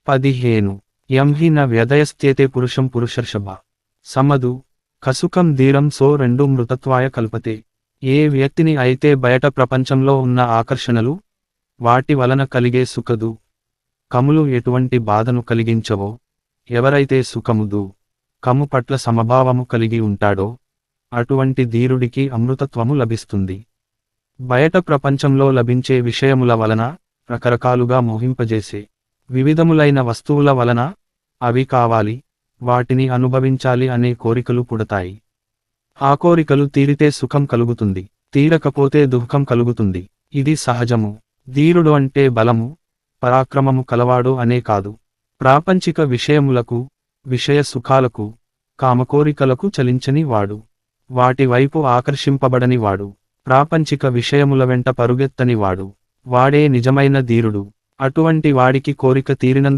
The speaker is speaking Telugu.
15 యం హి న వ్యదయస్త్యేతే పురుషం పురుషర్షభ సమదు కసుకం ధీరం సో రెండు మృతత్వాయ కల్పతే. ఏ వ్యక్తిని అయితే బయట ప్రపంచంలో ఉన్న ఆకర్షణలు, వాటి వలన కలిగే సుఖదు కములు ఎటువంటి బాధను కలిగించవో, ఎవరైతే సుఖముదు కము పట్ల సమభావము కలిగి ఉంటాడో, అటువంటి ధీరుడికి అమృతత్వము లభిస్తుంది. బయట ప్రపంచంలో లభించే విషయముల వలన, రకరకాలుగా మోహింపజేసే వివిధములైన వస్తువుల వలన, అవి కావాలి, వాటిని అనుభవించాలి అనే కోరికలు పుడతాయి. ఆ కోరికలు తీరితే సుఖం కలుగుతుంది, తీరకపోతే దుఃఖం కలుగుతుంది. ఇది సహజము. ధీరుడు అంటే బలము, పరాక్రమము కలవాడు అనే కాదు. ప్రాపంచిక విషయములకు, విషయ సుఖాలకు, కామకోరికలకు చలించని వాడు, వాటి వైపు ఆకర్షింపబడని వాడు, ప్రాపంచిక విషయముల వెంట పరుగెత్తని వాడు, వాడే నిజమైన ధీరుడు. అటువంటి వాడికి కోరిక తీరినందు